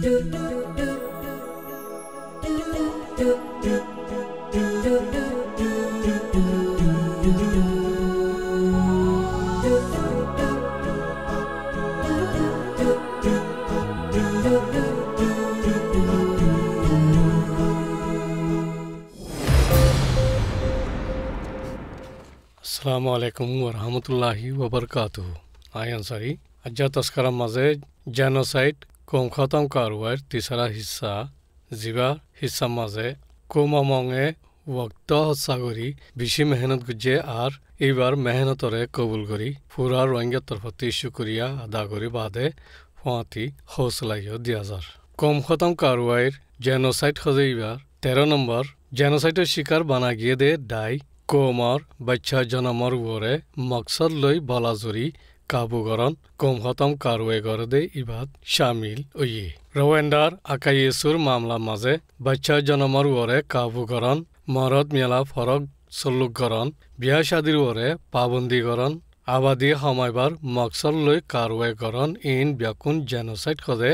Assalamu alaikum wa rahmatullahi wa barakatuh. I ansari. Ajja taskara maze genocide kom khatam karwar tisara hissa jiba hissa maze koma monge waqta sagori bishi mehnat gujje ar ebar mehnatore qabul gori pura rohingya tarfati shukriya ada gori bade fati hausalaiyo diazar kom khatam karwar genocide khazeibar 13 number genocide shikar bana giye de dai কোমর বাচ্চা জনমর ওরে মকসদ লই বলাজুরি কাবুগরন কম খতম কারওয়ে গরদে ইবাদ শামিল way রওয়েন্ডার আকাইয়েসুর মামলা মাঝে বাচ্চা জনমর ওরে কাবুগরন মরদ মেলা ফরক সল্লুকগরন বিয়া শাদির ওরে পাবন্দিগরন আবাদি সময়বার মকসদ লই কারওয়ে গরন ইন ব্যাকুন জেনোসাইড খদে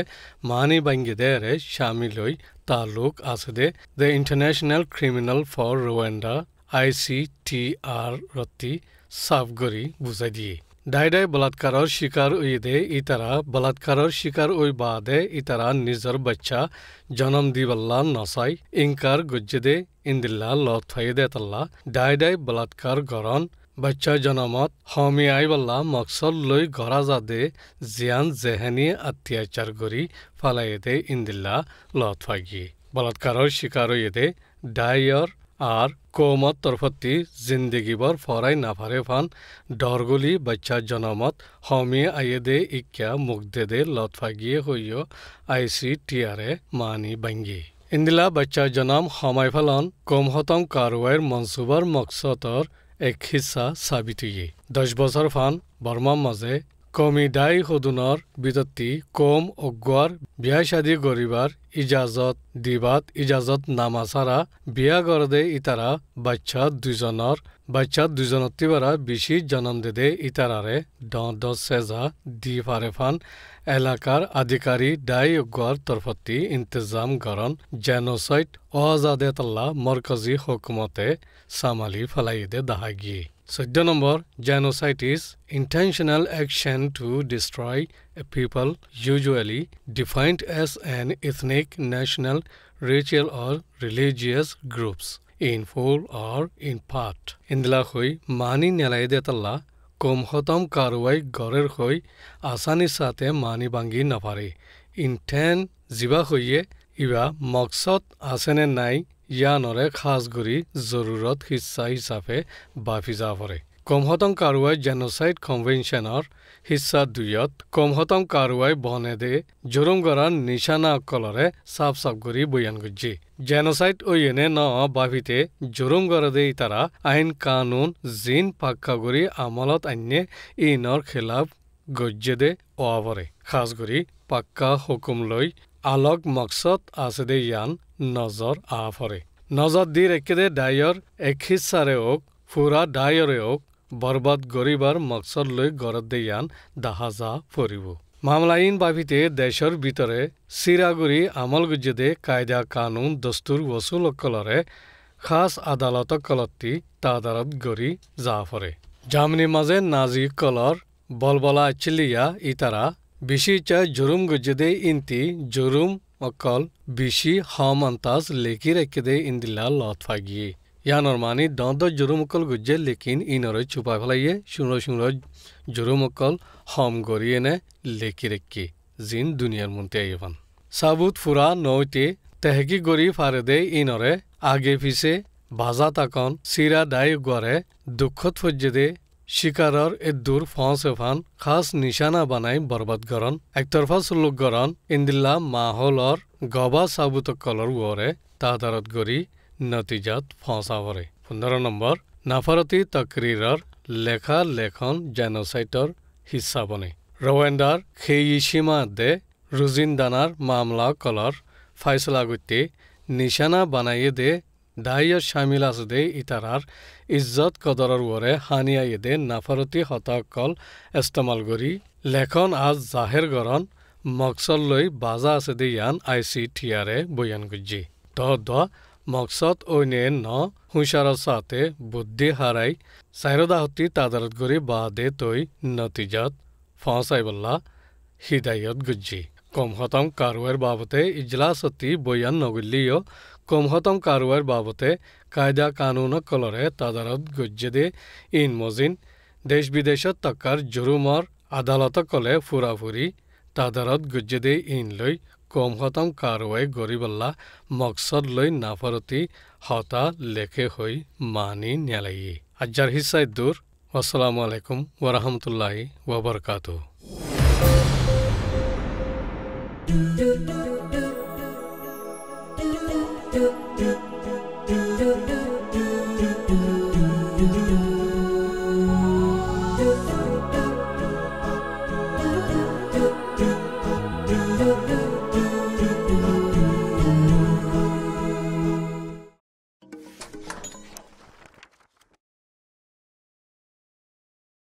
মানি বাঙ্গিদে রে শামিল হই তালুক আছে the the international criminal for Rwanda ICTR রত্তি সাফগরি বুঝাই দিয়ে ডাইডাই বলাৎকারর শিকার ওইদে ইতারা বলাৎকারর শিকার ওই বাদে ইতারা নিজর বাচ্চা জন্ম দিবাল্লা নসাই ইনকার গজ্জেদে ইন্দিল্লা লত ফাইদে তাল্লা ডাইডাই বলাৎকার গরন বাচ্চা জনমত হমি আইবাল্লা মকসদ লই গড়া যাদে জিয়ান জেহানি অত্যাচার গরি ফালাইদে ইন্দিল্লা লত ফাইগি বলাৎকারর শিকার ওইদে ডাইয়র আর কোমত তরফতি জিন্দগিবর ফরাই নাফারে ফান ডরগুলি বাচ্চা জনমত হমি আইয়েদে ইক্যা মুগদেদে লতফাগিয়ে হইয় ICTR মানি বাঙ্গি ইন্দিলা বাচ্চা জনম হমাই ফেলন কম হতম কারওয়াইর মনসুবার মকসদর এক হিস্সা সাবিত হইয়ে 10 বছর ফান বর্মার মাঝে কমি ডাই হদুনর বিদত্তি কম অগুয়ার বিয়া শাদি গরিবার ইজাজত দিবাত ইজাজত নামাসারা বিয়া গরদে ইতারা বাচ্চা দুজনতিবারা বেশি জন্ম দেদে ইতারারে দশ সেজা দি ফারেফান এলাকার আধিকারী ডাই অগুয়ার তরফতি ইন্তজাম গরন genocide অজাদে তাল্লা মরকজি হুকুমতে সামালি ফলাইদে দাহাগি 14 number genocide is intentional action to destroy a people usually defined as an ethnic, national, racial or religious groups in full or in part. Indila hoi mani nelaide talla kom hotam karwai gorer hoi asani sate mani bangi napare. Intent jiba hoye iba maksad asene nai ইয়ানরে খাসগুৰি জৰুৰত হিস্সা হিচাপে বাফিজা পৰে কমহতম কাৰুৱাই genocide কনভেনশ্যনৰ হিস্সা 2ত কমহতম কাৰুৱাই বনেদে জুৰুম গৰান নিশানা অকলৰে সাফ কৰি বয়ান গজ্জি genocide ওয়েনে ন বাফিতে জুৰুম গৰদে ইতাৰা আইন কানুন জিন পাক্কাগুৰি আমলত আন্নে ইনৰ খিলাফ গজ্জেদে ওয়াবৰে খাসগুৰি পাক্কা হুকুম লৈ আলোক মকসদ আছে দে ইয়ান নজর আফরে নজর দি রেখে দে ডাইয়র এক হিস্সারে ওক ফুরা ডাইয়রে ওক বরবাদ গরিবার মকসদ লই গরদ দে ইয়ান দাহাজা ফরিব মামলাইন বাফিতে দেশর ভিতরে সিরাগুড়ি আমল গুজে কায়দা কানুন দস্তুর ওসুল কলরে খাস আদালত কলত্তি তাদারত গরি জাফরে জামনি মাঝে নাজি কলর বলবলা চিলিয়া ইতারা বিশি চা জুরুম গুজে ইনতি জুরুম অকল বিশি হম আন্তাজ লেকি রেখে দে ইন্দিল্লা লত ফাগিয়ে ইয়ানর মানি দন্ত জুরুম অকল গুজে লেকিন ইনরে চুপা ফেলাইয়ে শুনো জুরুম অকল হম গড়িয়ে নে লেকি রেখে জিন দুনিয়ার মন্তে আইবান সাবুত ফুরা নইতে তেহকি গড়ি ফারে দে ইনরে আগে পিছে বাজা তাকন সিরা ডাই গড়ে দুঃখত ফজ্জে দে শিকারর এদুর ফসেফান খাস নিশানা বানাই বরবাদ গরন একতরফা সুলুক গরন ইন্দিল্লা মাহলর গবা সাবুত কলর ওরে তাদারত গরি নতিজাত ফসাবরে 15 নম্বর নাফারতি তকরিরর লেখা লেখন জেনোসাইটর হিস্সা বনে রওয়েন্ডার খেইসীমা দে রুজিনদানার মামলা কলর ফাইসলা গইতে নিশানা বানাইয়ে দে দাইয়র শামিল আছে দে ইতারার ইজ্জত কদরর ওরে হানিয়াইয়ে দে নাফারতি হতাকল ইস্তেমাল গরি লেখন আজ জাহের গরন মকসদ লৈ বাজা আছে দে ইয়ান ICTR বয়ান গুজি দ মকসদ ওইনে ন হুঁশারত সাথে বুদ্ধি হারাই সাইরদাহতি তাদারত গরি বাদে তৈ নতিজাত ফসাইবল্লা হিদায়ত গুজি কম হতম কারওয়ার বাবতে ইজলাসতি বয়ান নগলিও কম হতম কারওয়ার বাবতে কায়দা কানুন কলরে তাদারত গুজ্জে দে ইন মজিন দেশ বিদেশত তক্কার জুরুমর আদালত কলে ফুরাফুরি তাদারত গুজ্জে দে ইন লই কম হতম কারওয়াই গরিবল্লা মকসদ লই নাফরতি হতা লেখে হই মানি নেলাই আজ্জার হিসাই দূর আসসালামু আলাইকুম ওয়া রাহমাতুল্লাহি ওয়া বারাকাতুহু